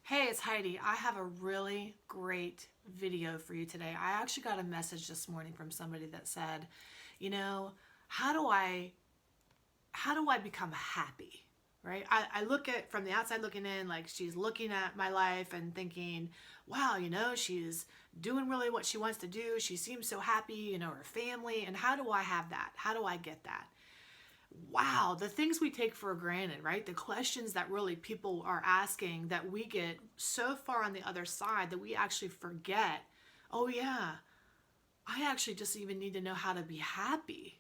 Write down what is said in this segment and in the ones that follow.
Hey, it's Heidi. I have a really great video for you today. I actually got a message this morning from somebody that said, you know, how do I how do I become happy? Right? I look at from the outside looking in, like she's looking at my life and thinking, wow, she's doing really what she wants to do. She seems so happy, her family. And how do I have that? How do I get that? Wow, the things we take for granted, right? The questions that really people are asking that we get so far on the other side that we actually forget, oh, yeah, I actually just even need to know how to be happy.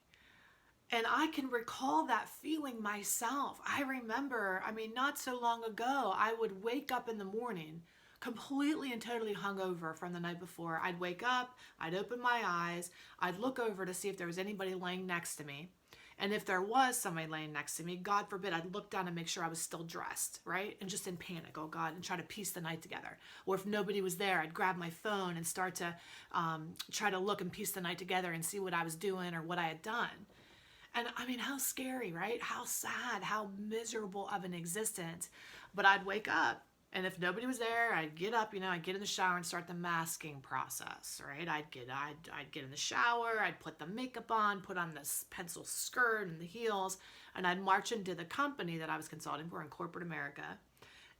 And I can recall that feeling myself. I remember, not so long ago, I would wake up in the morning completely and totally hungover from the night before. I'd wake up, I'd open my eyes, I'd look over to see if there was anybody laying next to me. And if there was somebody laying next to me, God forbid, I'd look down and make sure I was still dressed, right? And just in panic, oh God, and try to piece the night together. Or if nobody was there, I'd grab my phone and start to try to look and piece the night together and see what I was doing or what I had done. And how scary, right? How sad, how miserable of an existence. But I'd wake up, and if nobody was there, I'd get up, I'd get in the shower and start the masking process, right? I'd get in the shower, I'd put the makeup on, put on this pencil skirt and the heels, and I'd march into the company that I was consulting for in corporate America,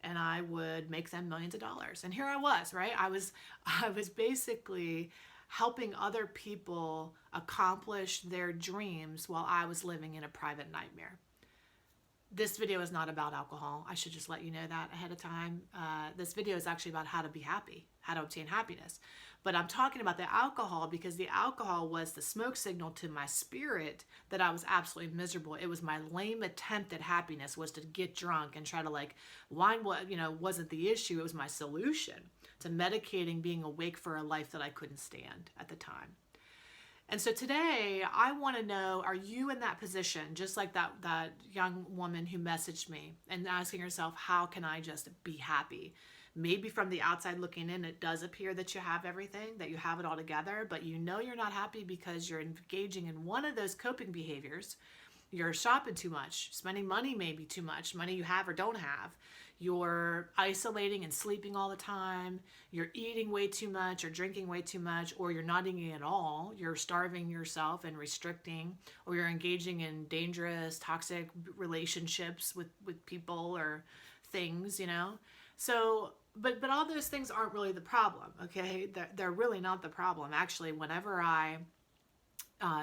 and I would make them millions of dollars. And here I was, right? I was basically helping other people accomplish their dreams while I was living in a private nightmare. This video is not about alcohol. I should just let you know that ahead of time. This video is actually about how to be happy, how to obtain happiness. But I'm talking about the alcohol because the alcohol was the smoke signal to my spirit that I was absolutely miserable. It was my lame attempt at happiness was to get drunk and try to wine wasn't the issue. It was my solution to medicating being awake for a life that I couldn't stand at the time. And so today I want to know, are you in that position, just like that young woman who messaged me and asking herself, how can I just be happy? Maybe from the outside looking in, it does appear that you have everything, that you have it all together, but you're not happy because you're engaging in one of those coping behaviors. You're shopping too much, spending money maybe too much, money you have or don't have. You're isolating and sleeping all the time. You're eating way too much or drinking way too much, or you're not eating at all. You're starving yourself and restricting, or you're engaging in dangerous, toxic relationships with people or things, So, but all those things aren't really the problem, okay? They're really not the problem. Actually, whenever I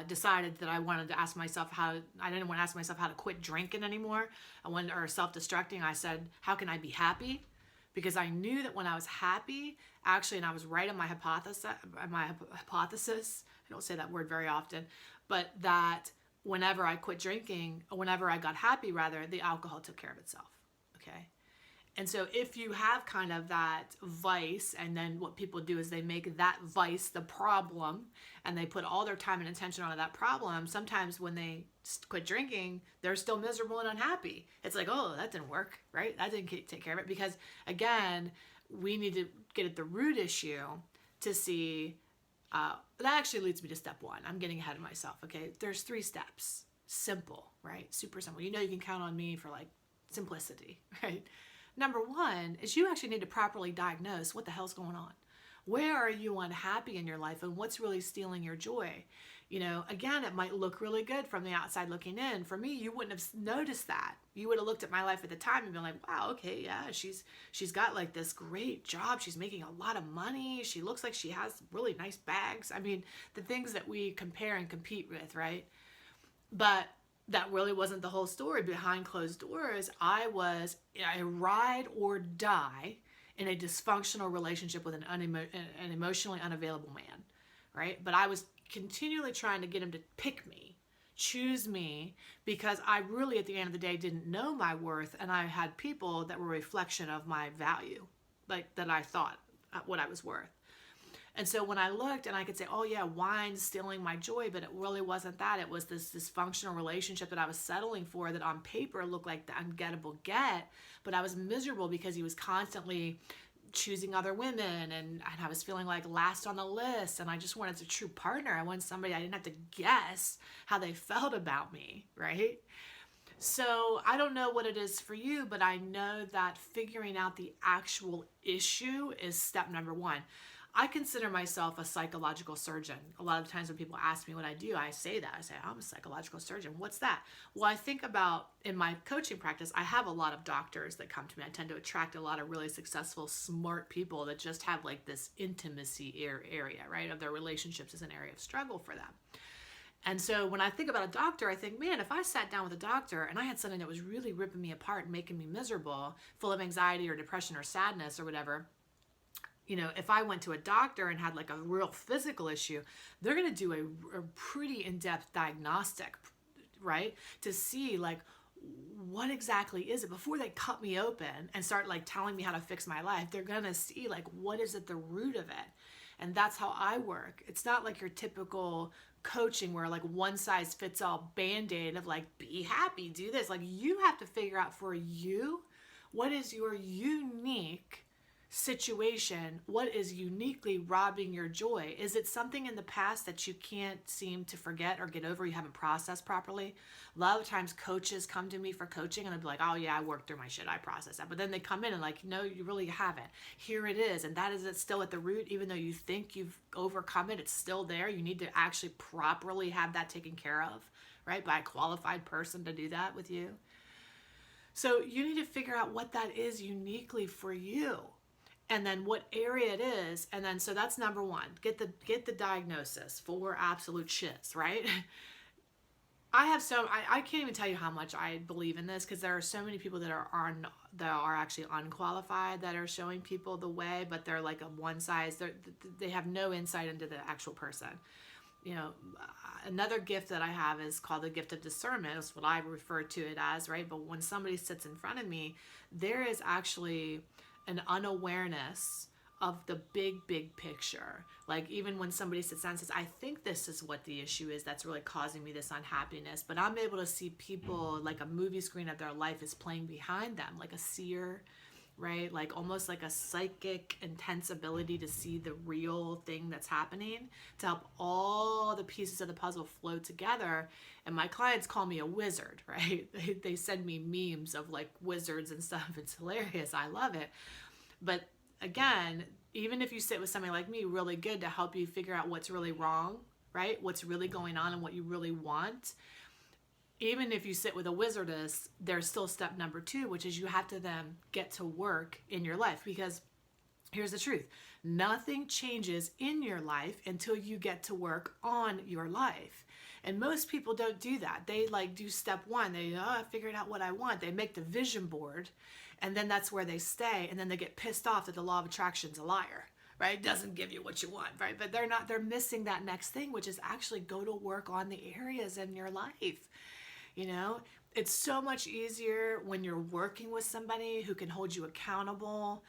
decided that I wanted to ask myself I didn't want to ask myself how to quit drinking anymore. Or self-destructing. I said, how can I be happy? Because I knew that when I was happy, actually, and I was right on my hypothesis, I don't say that word very often, but that whenever I quit drinking, or whenever I got happy rather, the alcohol took care of itself, okay? And so if you have kind of that vice, and then what people do is they make that vice the problem, and they put all their time and attention onto that problem, sometimes when they quit drinking, they're still miserable and unhappy. It's like, oh, that didn't work, right? That didn't take care of it. Because again, we need to get at the root issue to see, that actually leads me to step one. I'm getting ahead of myself, okay? There's 3 steps. Simple, right? Super simple. You can count on me for simplicity, right? Number 1 is you actually need to properly diagnose what the hell's going on. Where are you unhappy in your life, and what's really stealing your joy? Again, it might look really good from the outside looking in. For me, you wouldn't have noticed that. You would have looked at my life at the time and been like, wow, okay, yeah, she's got this great job. She's making a lot of money. She looks like she has really nice bags. The things that we compare and compete with, right? But that really wasn't the whole story. Behind closed doors, I ride or die in a dysfunctional relationship with an emotionally unavailable man, right? But I was continually trying to get him to pick me, choose me, because I really, at the end of the day, didn't know my worth, and I had people that were a reflection of my value, that I thought what I was worth. And so when I looked and I could say, oh yeah, wine's stealing my joy, but it really wasn't that. It was this dysfunctional relationship that I was settling for that on paper looked like the ungettable get, but I was miserable because he was constantly choosing other women, and I was feeling like last on the list, and I just wanted a true partner. I wanted somebody I didn't have to guess how they felt about me, right? So I don't know what it is for you, but I know that figuring out the actual issue is step number one. I consider myself a psychological surgeon. A lot of times when people ask me what I do, I say that. I say, I'm a psychological surgeon. What's that? Well, I think about in my coaching practice, I have a lot of doctors that come to me. I tend to attract a lot of really successful, smart people that just have like this intimacy area, right? Of their relationships is an area of struggle for them. And so when I think about a doctor, I think, man, if I sat down with a doctor and I had something that was really ripping me apart and making me miserable, full of anxiety or depression or sadness or whatever, if I went to a doctor and had like a real physical issue, they're going to do a pretty in-depth diagnostic, right? To see like, what exactly is it before they cut me open and start like telling me how to fix my life. They're going to see like, what is at the root of it? And that's how I work. It's not like your typical coaching where like one size fits all band-aid of like, be happy, do this. Like you have to figure out for you, what is your unique situation? What is uniquely robbing your joy? Is it something in the past that you can't seem to forget or get over, you haven't processed properly? A lot of times coaches come to me for coaching and I'll be like, oh yeah, I worked through my shit, I processed that. But then they come in and like, no, you really haven't. Here it is. And that is it still at the root, even though you think you've overcome it, it's still there. You need to actually properly have that taken care of, right? By a qualified person to do that with you. So you need to figure out what that is uniquely for you. And then what area it is, and then so that's number one. Get the diagnosis for absolute shits, right? I can't even tell you how much I believe in this because there are so many people that are actually unqualified that are showing people the way, but they're like a one size. They have no insight into the actual person. Another gift that I have is called the gift of discernment. That's what I refer to it as, right? But when somebody sits in front of me, there is actually an unawareness of the big picture. Like even when somebody sits down and says, I think this is what the issue is that's really causing me this unhappiness, but I'm able to see people like a movie screen of their life is playing behind them, like a seer, right? Like almost like a psychic intense ability to see the real thing that's happening to help all the pieces of the puzzle flow together. And my clients call me a wizard, right? They send me memes of like wizards and stuff. It's hilarious. I love it. But again, even if you sit with somebody like me, really good to help you figure out what's really wrong, right? What's really going on and what you really want. Even if you sit with a wizardess, there's still step number two, which is you have to then get to work in your life. Because here's the truth. Nothing changes in your life until you get to work on your life. And most people don't do that. They like do step one. I figured out what I want. They make the vision board and then that's where they stay. And then they get pissed off that the law of attraction's a liar, right? It doesn't give you what you want, right? But they're missing that next thing, which is actually go to work on the areas in your life. It's so much easier when you're working with somebody who can hold you accountable.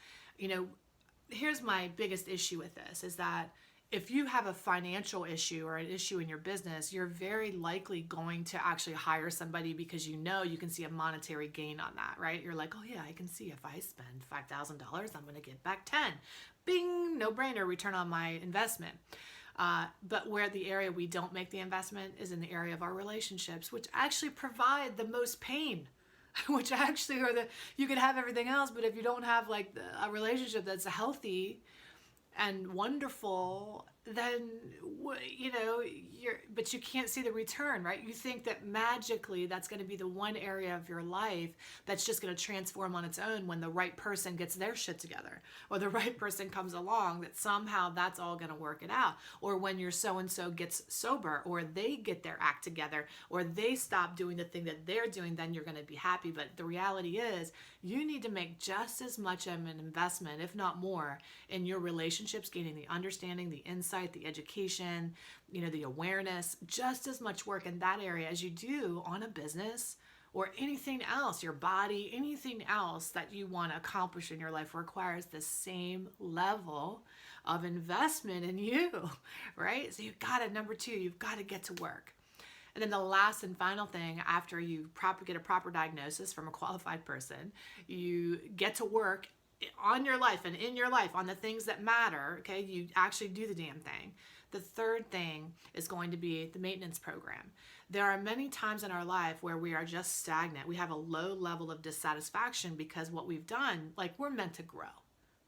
Here's my biggest issue with this is that if you have a financial issue or an issue in your business, you're very likely going to actually hire somebody because you can see a monetary gain on that, right? You're like, oh yeah, I can see if I spend $5,000, I'm going to get back 10. Bing, no brainer, return on my investment. But where the area we don't make the investment is in the area of our relationships, which actually provide the most pain, which actually you could have everything else, but if you don't have like a relationship that's healthy and wonderful, then but you can't see the return, right? You think that magically that's going to be the one area of your life that's just going to transform on its own when the right person gets their shit together, or the right person comes along, that somehow that's all going to work it out. Or when your so-and-so gets sober, or they get their act together, or they stop doing the thing that they're doing, then you're going to be happy. But the reality is you need to make just as much of an investment, if not more, in your relationships, gaining the understanding, the insight, the education, the awareness, just as much work in that area as you do on a business or anything else, your body, anything else that you want to accomplish in your life requires the same level of investment in you, right? So number two, you've got to get to work. And then the last and final thing, after you get a proper diagnosis from a qualified person, you get to work on your life and in your life on the things that matter, okay? You actually do the damn thing. The third thing is going to be the maintenance program. There are many times in our life where we are just stagnant. We have a low level of dissatisfaction because what we've done, like, we're meant to grow.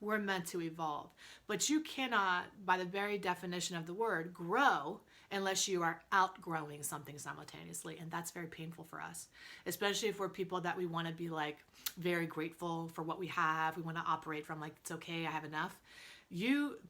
We're meant to evolve. But you cannot, by the very definition of the word, grow unless you are outgrowing something simultaneously. And that's very painful for us, especially if we're people that we want to be like very grateful for what we have. We want to operate from like, it's okay, I have enough.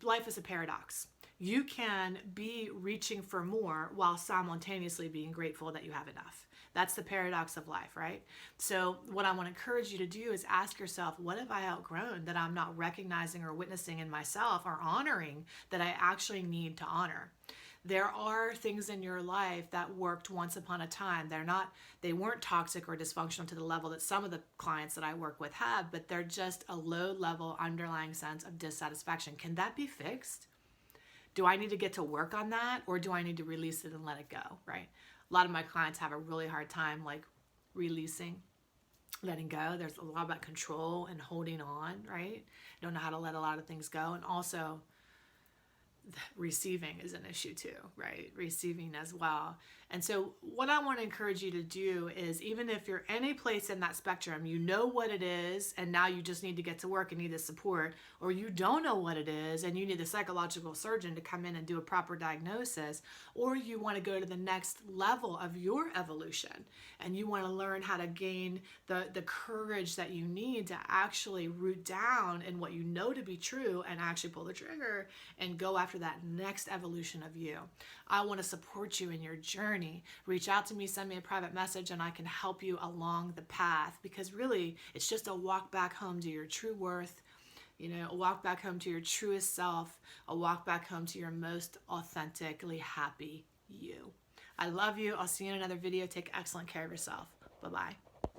Life is a paradox. You can be reaching for more while simultaneously being grateful that you have enough. That's the paradox of life, right? So what I want to encourage you to do is ask yourself, what have I outgrown that I'm not recognizing or witnessing in myself or honoring that I actually need to honor? There are things in your life that worked once upon a time. They weren't toxic or dysfunctional to the level that some of the clients that I work with have, but they're just a low level underlying sense of dissatisfaction. Can that be fixed? Do I need to get to work on that, or do I need to release it and let it go, right? A lot of my clients have a really hard time like releasing, letting go. There's a lot about control and holding on, right? Don't know how to let a lot of things go. And also receiving is an issue too, right? Receiving as well. And so what I want to encourage you to do is, even if you're any place in that spectrum, you know what it is, and now you just need to get to work and need the support, or you don't know what it is and you need a psychological surgeon to come in and do a proper diagnosis, or you want to go to the next level of your evolution and you want to learn how to gain the courage that you need to actually root down in what you know to be true and actually pull the trigger and go after that next evolution of you. I want to support you in your journey. Reach out to me, send me a private message, and I can help you along the path, because really it's just a walk back home to your true worth, a walk back home to your truest self, a walk back home to your most authentically happy you. I love you. I'll see you in another video. Take excellent care of yourself. Bye-bye.